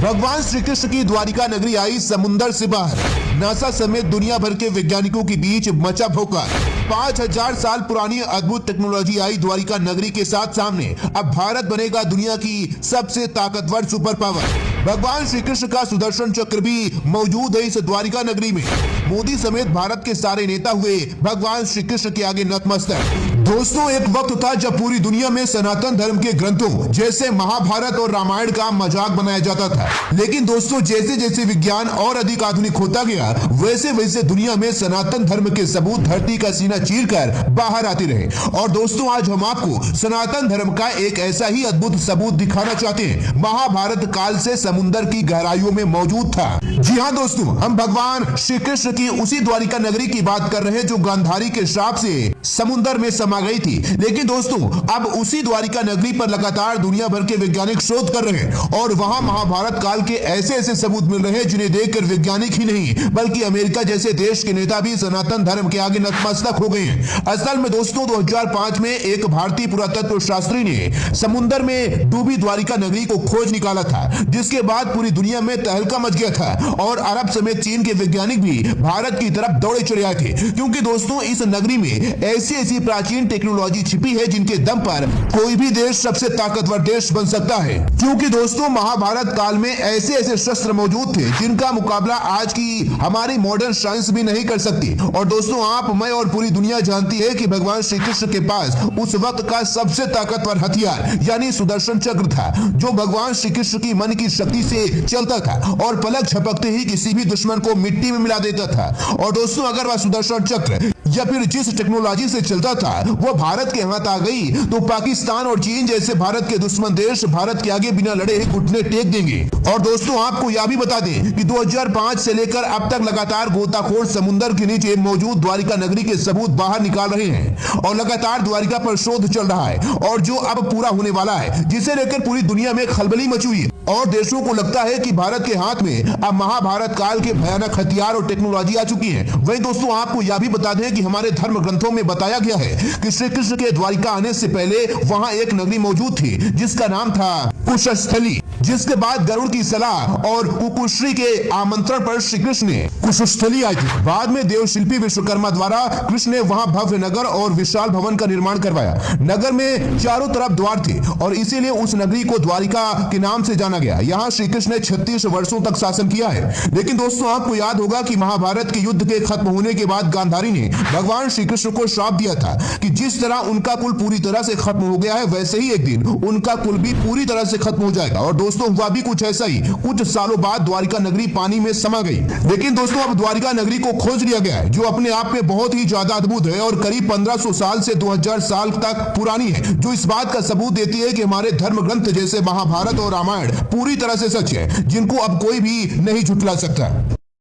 भगवान श्री कृष्ण की द्वारिका नगरी आई समुंदर से बाहर। नासा समेत दुनिया भर के वैज्ञानिकों के बीच मचा भूकंप। 5000 साल पुरानी अद्भुत टेक्नोलॉजी आई द्वारिका नगरी के साथ सामने। अब भारत बनेगा दुनिया की सबसे ताकतवर सुपर पावर। भगवान श्री कृष्ण का सुदर्शन चक्र भी मौजूद है इस द्वारिका नगरी में। मोदी समेत भारत के सारे नेता हुए भगवान श्री कृष्ण के आगे नतमस्तक। दोस्तों, एक वक्त था जब पूरी दुनिया में सनातन धर्म के ग्रंथों जैसे महाभारत और रामायण का मजाक बनाया जाता था। लेकिन दोस्तों, जैसे जैसे विज्ञान और अधिक आधुनिक होता गया, वैसे वैसे दुनिया में सनातन धर्म के सबूत धरती का सीना चीरकर बाहर आते रहे। और दोस्तों, आज हम आपको सनातन धर्म का एक ऐसा ही अद्भुत सबूत दिखाना चाहते हैं। महाभारत काल से समुद्र की गहराइयों में मौजूद था। जी हाँ दोस्तों, हम भगवान श्री कृष्ण की उसी द्वारिका नगरी की बात कर रहे हैं जो गांधारी के श्राप से समुद्र में समा गई थी। लेकिन दोस्तों, अब उसी द्वारिका नगरी पर लगातार दुनिया भर के वैज्ञानिक शोध कर रहे हैं और वहां महाभारत काल के ऐसे ऐसे सबूत मिल रहे हैं जिन्हें देखकर वैज्ञानिक ही नहीं बल्कि अमेरिका जैसे देश के नेता भी सनातन धर्म के आगे नतमस्तक हो गए हैं। असल में दोस्तों, 2005 में एक भारतीय पुरातत्व शास्त्री ने समुद्र में डूबी द्वारिका नगरी को खोज निकाला था, जिसके बाद पूरी दुनिया में तहलका मच गया था और अरब समेत चीन के वैज्ञानिक भी भारत की तरफ दौड़े चले आए थे। क्योंकि दोस्तों, इस नगरी में ऐसी ऐसी प्राचीन टेक्नोलॉजी छिपी है जिनके दम पर कोई भी देश सबसे ताकतवर देश बन सकता है। क्योंकि दोस्तों, महाभारत काल में ऐसे ऐसे शस्त्र मौजूद थे जिनका मुकाबला आज की हमारी मॉडर्न साइंस भी नहीं कर सकती। और दोस्तों, आप, मैं और पूरी दुनिया जानती है कि भगवान श्री कृष्ण के पास उस वक्त का सबसे ताकतवर हथियार यानी सुदर्शन चक्र था, जो भगवान श्री कृष्ण की मन की शक्ति से चलता था और पलक झपकते ही किसी भी दुश्मन को मिट्टी में मिला देता था। और दोस्तों, अगर वह सुदर्शन चक्र या फिर जिस टेक्नोलॉजी से चलता था वो भारत के हाथ आ गई तो पाकिस्तान और चीन जैसे भारत के दुश्मन देश भारत के आगे बिना लड़े घुटने टेक देंगे। और दोस्तों, आपको यह भी बता दें कि 2005 से लेकर अब तक लगातार गोताखोर समुद्र के नीचे मौजूद द्वारिका नगरी के सबूत बाहर निकाल रहे हैं और लगातार द्वारिका पर शोध चल रहा है और जो अब पूरा होने वाला है, जिसे लेकर पूरी दुनिया में खलबली मची हुई है और देशों को लगता है कि भारत के हाथ में अब महाभारत काल के भयानक हथियार और टेक्नोलॉजी आ चुकी है। वहीं दोस्तों, आपको यह भी बता दें कि हमारे धर्म ग्रंथों में बताया गया है कि श्री कृष्ण के द्वारिका आने से पहले वहां एक नगरी मौजूद थी जिसका नाम था कुशस्थली, जिसके बाद गरुड़ की सलाह और कुकुश्री के आमंत्रण पर श्री कृष्ण ने कुशस्थली आई थी। बाद में देवशिल्पी विश्वकर्मा द्वारा कृष्ण ने वहां भव्य नगर और विशाल भवन का निर्माण करवाया। नगर में चारों तरफ द्वार थे और इसीलिए उस नगरी को द्वारिका के नाम से जाना गया। यहाँ श्री कृष्ण ने 36 वर्षों तक शासन किया है। लेकिन दोस्तों, आपको याद होगा कि महाभारत के युद्ध के खत्म होने के बाद गांधारी ने भगवान श्री कृष्ण को श्राप दिया था कि जिस तरह उनका कुल पूरी तरह से खत्म हो गया है, वैसे ही एक दिन उनका कुल भी पूरी तरह से खत्म हो जाएगा। और दोस्तों, हुआ भी कुछ ऐसा ही। कुछ सालों बाद द्वारिका नगरी पानी में समा गई। लेकिन दोस्तों, अब द्वारिका नगरी को खोज लिया गया है, जो अपने आप में बहुत ही ज्यादा अद्भुत है और करीब 1500 साल से 2000 साल तक पुरानी है, जो इस बात का सबूत देती है कि हमारे धर्म ग्रंथ जैसे महाभारत और रामायण पूरी तरह से सच है, जिनको अब कोई भी नहीं झुठला सकता।